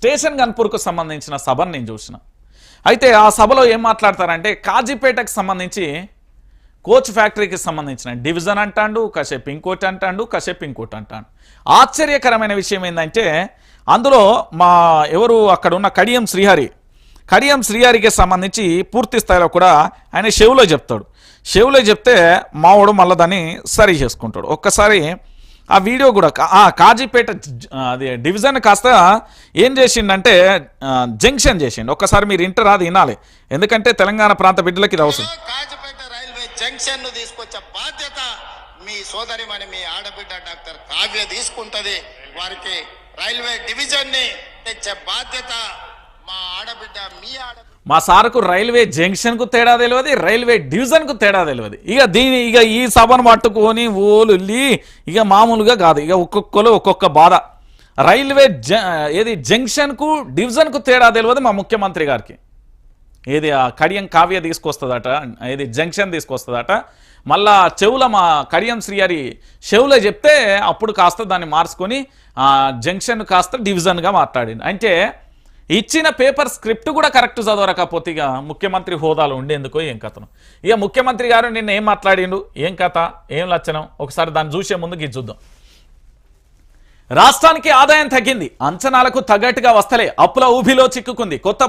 Station గన్పూర్కు సంబంధించిన సభను నేను చూసిన. అయితే ఆ సభలో ఏం మాట్లాడతారంటే కాజీపేటకు సంబంధించి కోచ్ ఫ్యాక్టరీకి సంబంధించిన డివిజన్ అంటాడు, కాసేపు ఇంకోటి అంటాడు, కాసేపు ఇంకోటి అంటాడు. ఆశ్చర్యకరమైన విషయం ఏంటంటే అందులో ఎవరు అక్కడ ఉన్న కడియం శ్రీహరికి సంబంధించి పూర్తి స్థాయిలో కూడా ఆయన షెవ్లో చెప్తాడు. షెవ్లో చెప్తే మావాడు మళ్ళీ దాన్ని సరి చేసుకుంటాడు. ఒక్కసారి ఆ వీడియో కూడా కాజీపేట అది డివిజన్ కాస్త ఏం చేసిండంటే జంక్షన్ చేసిండు. ఒక్కసారి మీరు ఇంటర్ అది వినాలి, ఎందుకంటే తెలంగాణ ప్రాంత బిడ్డలకి ఇది అవసరం. కాజీపేట రైల్వే జంక్షన్ ను తీసుకొచ్చే బాధ్యత మీ సోదరిమణి మీ ఆడబిడ్డ డాక్టర్ కావ్య తీసుకుంటది. వారికి రైల్వే డివిజన్ ని తెచ్చే బాధ్యత మా ఆడబిడ్డ మా సార్కు రైల్వే జంక్షన్ కు తేడా తెలియదు, రైల్వే డివిజన్ కు తేడా తెలియదు. ఇక ఈ సభను పట్టుకొని ఓలు ఇక మామూలుగా కాదు, ఇక ఒక్కొక్కరు ఒక్కొక్క బాధ. రైల్వే జంక్షన్ కు డివిజన్ కు తేడా తెలియదు మా ముఖ్యమంత్రి గారికి. ఆ కడియం కావ్య తీసుకొస్తుందట, జంక్షన్ తీసుకొస్తుందట. మళ్ళా చెవుల మా కడియం శ్రీహరి చెవులో చెప్తే అప్పుడు కాస్త దాన్ని మార్చుకొని జంక్షన్ కాస్త డివిజన్గా మాట్లాడింది. అంటే ఇచ్చిన పేపర్ స్క్రిప్ట్ కూడా కరెక్ట్ చదవరకపోతే ఇక ముఖ్యమంత్రి హోదాలో ఉండేందుకో ఏం కథను. ఇక ముఖ్యమంత్రి గారు నిన్న ఏం మాట్లాడిండు, ఏం కథ, ఏం లక్షణం, ఒకసారి దాన్ని చూసే ముందుకు ఇది చూద్దాం. రాష్ట్రానికి ఆదాయం తగ్గింది, అంచనాలకు తగ్గట్టుగా వస్తలే, అప్పుల ఊబిలో చిక్కుకుంది, కొత్త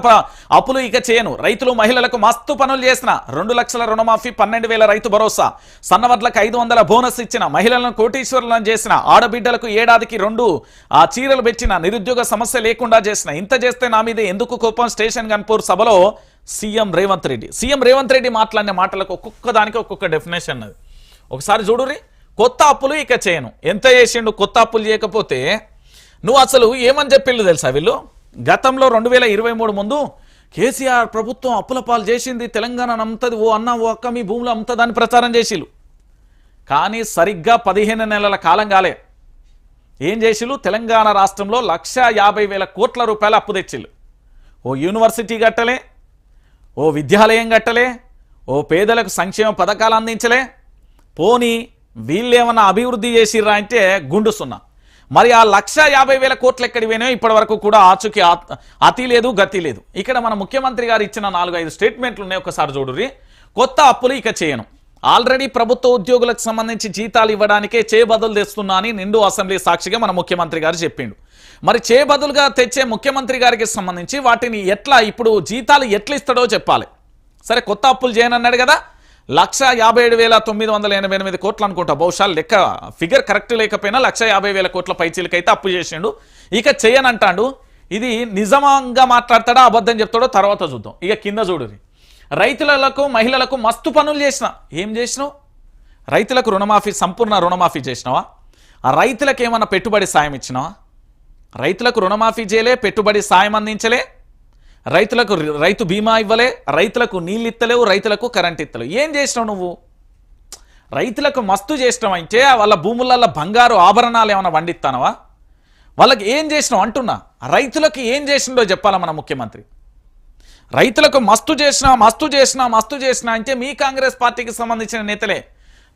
అప్పులు ఇక చేయను, రైతులు మహిళలకు మస్తు పనులు చేసిన, 2 లక్షల రుణమాఫీ, 12,000 రైతు భరోసా, సన్నవడ్లకు 500 బోనస్ ఇచ్చిన, మహిళలను కోటీశ్వరులను చేసిన, ఆడబిడ్డలకు ఏడాదికి 2 చీరలు పెట్టిన, నిరుద్యోగ సమస్య లేకుండా చేసిన, ఇంత చేస్తే నా మీద ఎందుకు కోపం. స్టేషన్ గన్పూర్ సభలో సీఎం రేవంత్ రెడ్డి మాట్లాడిన మాటలకు ఒక్కొక్క దానికి ఒక్కొక్క డెఫినేషన్ అది. ఒకసారి చూడురి. కొత్త అప్పులు ఇక చేయను, ఎంత చేసిండు, కొత్త అప్పులు చేయకపోతే నువ్వు అసలు ఏమని చెప్పిండు తెలుసా వీళ్ళు. గతంలో 2023 ముందు కేసీఆర్ ప్రభుత్వం అప్పుల పాలు చేసింది, తెలంగాణ అమ్ముతుంది, ఓ అన్న ఓ అక్క మీ భూములు అమ్ముతుందని ప్రచారం చేసిళ్ళు. కానీ సరిగ్గా 15 నెలల కాలం కాలే. ఏం చేసిళ్ళు, తెలంగాణ రాష్ట్రంలో 1,50,000 కోట్ల రూపాయల అప్పు తెచ్చిళ్ళు. ఓ యూనివర్సిటీ కట్టలే, ఓ విద్యాలయం కట్టలే, ఓ పేదలకు సంక్షేమ పథకాలు అందించలే, పోనీ వీళ్ళేమన్నా అభివృద్ధి చేసిర్రా అంటే గుండు సున్నా. మరి ఆ 1,50,000 కోట్లు ఎక్కడి పోయినాయో ఇప్పటి వరకు కూడా ఆచూకీ అతి లేదు గతి లేదు. ఇక్కడ మన ముఖ్యమంత్రి గారు ఇచ్చిన 4-5 స్టేట్మెంట్లు ఉన్నాయి, ఒకసారి చూడుర్రి. కొత్త అప్పులు ఇక చేయను, ఆల్రెడీ ప్రభుత్వ ఉద్యోగులకు సంబంధించి జీతాలు ఇవ్వడానికే చేయబదులు తెస్తున్నా అని నిండు అసెంబ్లీ సాక్షిగా మన ముఖ్యమంత్రి గారు చెప్పిండు. మరి చేయబదులుగా తెచ్చే ముఖ్యమంత్రి గారికి సంబంధించి వాటిని ఎట్లా ఇప్పుడు జీతాలు ఎట్లా ఇస్తాడో చెప్పాలి. సరే, కొత్త అప్పులు చేయనన్నాడు కదా, 1,57,988 కోట్లు అనుకుంటా, బహుశా లెక్క ఫిగర్ కరెక్ట్ లేకపోయినా 1,50,000 కోట్ల పైచీలకైతే అప్పు చేసిండు. ఇక చేయనంటాడు. ఇది నిజంగా మాట్లాడతాడా అబద్ధం చెప్తాడో తర్వాత చూద్దాం. ఇక కింద చూడురి. రైతులకు మహిళలకు మస్తు పనులు చేసిన, ఏం చేసినావు? రైతులకు రుణమాఫీ, సంపూర్ణ రుణమాఫీ చేసినావా? ఆ రైతులకు ఏమన్నా పెట్టుబడి సాయం ఇచ్చినావా? రైతులకు రుణమాఫీ చేయలే, పెట్టుబడి సాయం అందించలే, రైతులకు రైతు బీమా ఇవ్వలే, రైతులకు నీళ్ళు ఇత్తలేవు, రైతులకు కరెంట్ ఇత్తలేవు. ఏం చేసినావు నువ్వు? రైతులకు మస్తు చేసినావు అంటే వాళ్ళ భూములలో బంగారు ఆభరణాలు ఏమైనా వండిస్తానవా? వాళ్ళకి ఏం చేసినావు అంటున్నా. రైతులకు ఏం చేసిండో చెప్పాలా మన ముఖ్యమంత్రి. రైతులకు మస్తు చేసినా అంటే మీ కాంగ్రెస్ పార్టీకి సంబంధించిన నేతలే.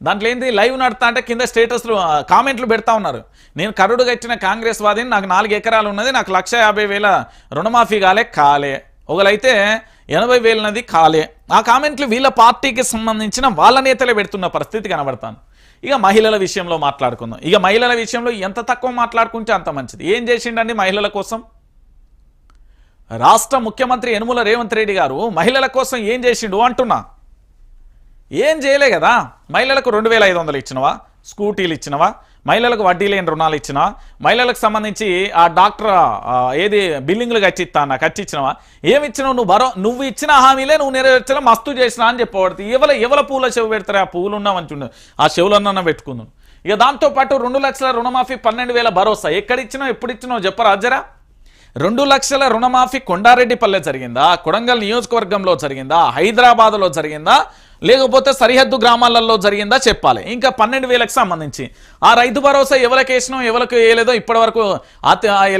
దాంట్లో ఏంటి, లైవ్ నడుతా అంటే కింద స్టేటస్లు కామెంట్లు పెడతా ఉన్నారు. నేను కరుడు కట్టిన కాంగ్రెస్ వాదిని, నాకు 4 ఎకరాలు ఉన్నది, నాకు 1,50,000 రుణమాఫీ కాలే, ఒకలైతే 80,000 కాలే. ఆ కామెంట్లు వీళ్ళ పార్టీకి సంబంధించిన వాళ్ళ నేతలే పెడుతున్న పరిస్థితి కనబడతాను. ఇక మహిళల విషయంలో మాట్లాడుకుందాం. ఇక మహిళల విషయంలో ఎంత తక్కువ మాట్లాడుకుంటే అంత మంచిది. ఏం చేసిండండి మహిళల కోసం? రాష్ట్ర ముఖ్యమంత్రి యనుమల రేవంత్ రెడ్డి గారు మహిళల కోసం ఏం చేసిండు అంటున్నా. ఏం చేయలే కదా. మహిళలకు 2,500 ఇచ్చినవా? స్కూటీలు ఇచ్చినవా? మహిళలకు వడ్డీ లేని రుణాలు ఇచ్చినవా? మహిళలకు సంబంధించి ఆ డాక్టర్ బిల్డింగ్లు కట్టించినవా? ఏమి ఇచ్చినావు నువ్వు ఇచ్చిన హామీలే నువ్వు నెరవేర్చలే, మస్తు చేసినా అని చెప్పబడుతుంది. ఎవల పూల చెవు పెడతారు? ఆ పువ్వులు ఉన్నామంటుండే, ఆ చెవులన్నా పెట్టుకుందాం. ఇక దాంతోపాటు 2 లక్షల రుణమాఫీ, 12,000 భరోసా. ఎక్కడిచ్చినావు, ఎప్పుడు ఇచ్చినావు చెప్పరా అజ్జరా? 2 లక్షల రుణమాఫీ కొండారెడ్డిపల్లె జరిగిందా, కొడంగల్ నియోజకవర్గంలో జరిగిందా, హైదరాబాద్లో జరిగిందా, లేకపోతే సరిహద్దు గ్రామాలలో జరిగిందా చెప్పాలి. ఇంకా 12,000కి సంబంధించి ఆ రైతు భరోసా ఎవరికి వేసినాం ఎవరికి వేయలేదో ఇప్పటి వరకు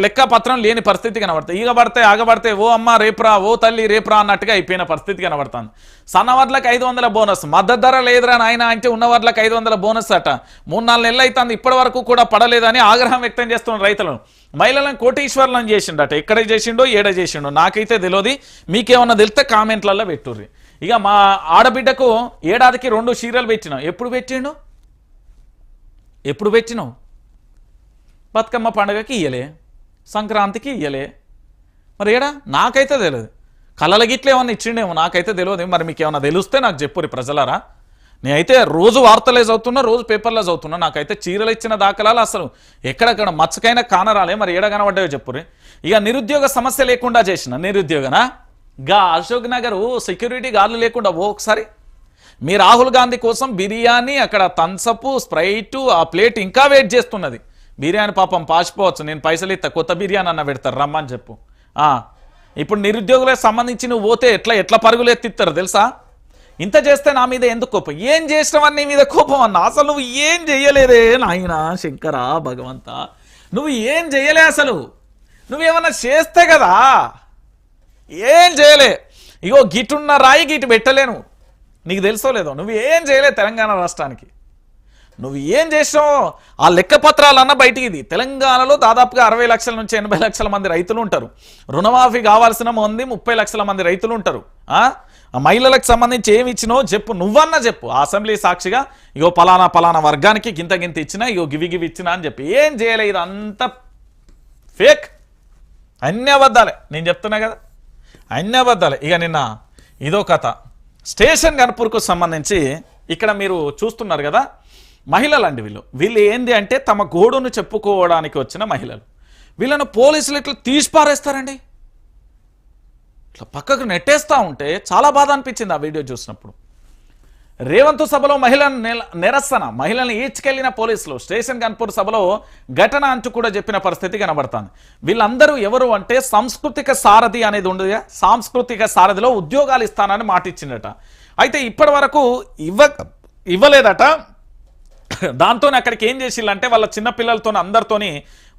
లెక్క పత్రం లేని పరిస్థితి కనబడుతుంది. ఈగబడితే ఆగబడితే ఓ అమ్మ రేపురా ఓ తల్లి రేపురా అన్నట్టుగా అయిపోయిన పరిస్థితి కనబడుతుంది. సన్నవడ్లకు 500 బోనస్, మద్దతు ధర లేదురా నాయన అంటే ఉన్నవాడ్లకు 500 బోనస్ అట. 3-4 నెలలు అవుతుంది ఇప్పటి వరకు కూడా పడలేదని ఆగ్రహం వ్యక్తం చేస్తున్న రైతులను. మహిళలను కోటీశ్వర్లను చేసిండట. ఎక్కడ చేసిండో ఏడ చేసిండో నాకైతే తెలియదు. మీకేమన్నా తెలిస్తే కామెంట్లలో పెట్టుర్రి. ఇక మా ఆడబిడ్డకు ఏడాదికి 2 చీరలు పెట్టినాం. ఎప్పుడు పెట్టినావు? బతుకమ్మ పండుగకి ఇయ్యలే, సంక్రాంతికి ఇయ్యలే. మరి ఏడా నాకైతే తెలియదు. కళ్ళల గిట్ల ఏమన్నా ఇచ్చిండేమో నాకైతే తెలియదు. మరి మీకు ఏమన్నా తెలిస్తే నాకు చెప్పుర్రి ప్రజలారా. నేనైతే రోజు వార్తలే చదువుతున్నా, రోజు పేపర్లో చదువుతున్నా. నాకైతే చీరలు ఇచ్చిన దాఖలాలు అసలు ఎక్కడెక్కడ మచ్చకైనా కానరాలే. మరి ఏడ కనబడ్డాయో చెప్పుర్రి. ఇక నిరుద్యోగ సమస్య లేకుండా చేసిన నిరుద్యోగనా గా అశోక్ నగర్ సెక్యూరిటీ గార్డులు లేకుండా ఒకసారి మీ రాహుల్ గాంధీ కోసం బిర్యానీ అక్కడ థమ్సప్ స్ప్రైట్ ఆ ప్లేట్ ఇంకా వెయిట్ చేస్తున్నది. బిర్యానీ పాపం పాసిపోవచ్చు, నేను పైసలు ఇస్తా కొత్త బిర్యానీ అన్న పెడతారు రమ్మని చెప్పు. ఇప్పుడు నిరుద్యోగులకు సంబంధించి నువ్వు పోతే ఎట్లా పరుగులు ఎత్తిస్తారు తెలుసా? ఇంత చేస్తే నా మీద ఎందుకు కోపం? ఏం చేసినవన్నీ మీద కోపం అన్న. అసలు నువ్వు ఏం చెయ్యలేదే నాయనా శంకరా భగవంత, నువ్వు ఏం చెయ్యలే. అసలు నువ్వేమన్నా చేస్తే కదా, ఏం చేయలే. ఇగో గిటున్న రాయి గిటు పెట్టలేను, నీకు తెలుసో లేదో. నువ్వు ఏం చేయలే తెలంగాణ రాష్ట్రానికి. నువ్వు ఏం చేసావు ఆ లెక్కపత్రాలన్నా బయటికి. తెలంగాణలో దాదాపుగా 60 లక్షల నుంచి 80 లక్షల మంది రైతులు ఉంటారు. రుణమాఫీ కావాల్సిన మంది 30 లక్షల మంది రైతులు ఉంటారు. ఆ మహిళలకు సంబంధించి ఏమి ఇచ్చినో చెప్పు, నువ్వన్నా చెప్పు అసెంబ్లీ సాక్షిగా. ఇగో పలానా వర్గానికి గింత ఇచ్చినా, ఇగో గివి ఇచ్చినా అని చెప్పి. ఏం చేయలే, ఇదంతా ఫేక్, అన్నీ అబద్ధాలే. నేను చెప్తున్నా కదా, అన్నీ అబద్ధాలే. ఇక నిన్న ఇదో కథ. స్టేషన్ గన్పూర్కు సంబంధించి ఇక్కడ మీరు చూస్తున్నారు కదా, మహిళలండి వీళ్ళు ఏంది అంటే తమ గోడును చెప్పుకోవడానికి వచ్చిన మహిళలు. వీళ్ళను పోలీసులు ఇట్లా తీసి పారేస్తారండి, ఇట్లా పక్కకు నెట్టేస్తూ ఉంటే చాలా బాధ అనిపించింది ఆ వీడియో చూసినప్పుడు. రేవంత్ సభలో మహిళను నిరసన, మహిళలను ఈడ్చుకెళ్లిన పోలీసులు. స్టేషన్ గన్పూర్ సభలో ఘటన అంటూ కూడా చెప్పిన పరిస్థితి కనబడుతుంది. వీళ్ళందరూ ఎవరు అంటే సాంస్కృతిక సారథి అనేది ఉండదు, సాంస్కృతిక సారథిలో ఉద్యోగాలు ఇస్తానని మాట ఇచ్చిందట. అయితే ఇప్పటి వరకు ఇవ్వలేదట. దాంతో అక్కడికి ఏం చేసిల్లంటే వాళ్ళ చిన్నపిల్లలతో అందరితోని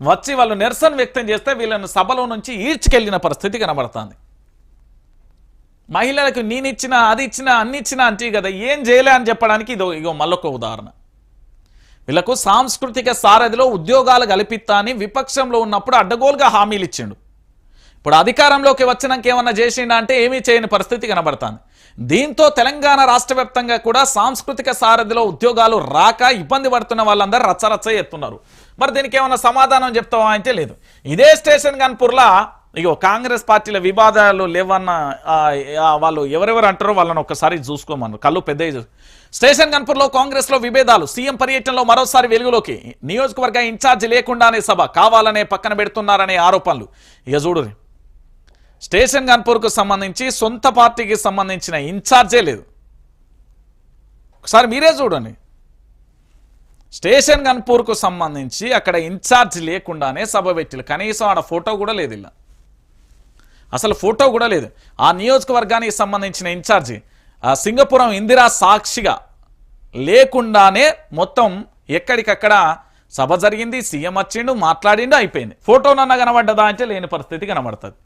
వచ్చి వాళ్ళు నిరసన వ్యక్తం చేస్తే వీళ్ళను సభలో నుంచి ఈడ్చుకెళ్లిన పరిస్థితి కనబడుతుంది. మహిళలకు నేనిచ్చిన అది ఇచ్చిన అన్ని ఇచ్చిన అంటే కదా, ఏం చేయలే అని చెప్పడానికి ఇగో మళ్ళొక ఉదాహరణ. వీళ్ళకు సాంస్కృతిక సారథిలో ఉద్యోగాలు కల్పిస్తా అని విపక్షంలో ఉన్నప్పుడు అడ్డగోలుగా హామీలు ఇచ్చిండు. ఇప్పుడు అధికారంలోకి వచ్చినాక ఏమన్నా చేసిండా అంటే ఏమీ చేయని పరిస్థితి కనబడుతుంది. దీంతో తెలంగాణ రాష్ట్ర వ్యాప్తంగా కూడా సాంస్కృతిక సారథిలో ఉద్యోగాలు రాక ఇబ్బంది పడుతున్న వాళ్ళందరూ రచ్చరచ్చ ఎత్తున్నారు. మరి దీనికి ఏమన్నా సమాధానం చెప్తావా అంటే లేదు. ఇదే స్టేషన్ గన్పూర్లా ఇగో కాంగ్రెస్ పార్టీల వివాదాలు లేవన్న వాళ్ళు ఎవరెవరు అంటారో వాళ్ళని ఒక్కసారి చూసుకోమన్నారు, కళ్ళు పెద్ద. స్టేషన్ గన్పూర్లో కాంగ్రెస్ లో విభేదాలు, సీఎం పర్యటనలో మరోసారి వెలుగులోకి. నియోజకవర్గ ఇన్ఛార్జి లేకుండానే సభ, కావాలనే పక్కన పెడుతున్నారనే ఆరోపణలు. ఇక చూడు, స్టేషన్ గన్పూర్కు సంబంధించి సొంత పార్టీకి సంబంధించిన ఇన్ఛార్జే లేదు. ఒకసారి మీరే చూడండి, స్టేషన్ గన్పూర్కు సంబంధించి అక్కడ ఇన్ఛార్జ్ లేకుండానే సభ పెట్టిలు. కనీసం ఆడ ఫోటో కూడా లేదు, ఇలా అసలు ఫోటో కూడా లేదు. ఆ నియోజకవర్గానికి సంబంధించిన ఇన్ఛార్జి సింగపురం ఇందిరా సాక్షిగా లేకుండానే మొత్తం ఎక్కడికక్కడ సభ జరిగింది. సీఎం వచ్చిండు, మాట్లాడిండు, అయిపోయింది. ఫోటోనన్నా కనబడ్డదా అంటే లేని పరిస్థితి కనబడుతుంది.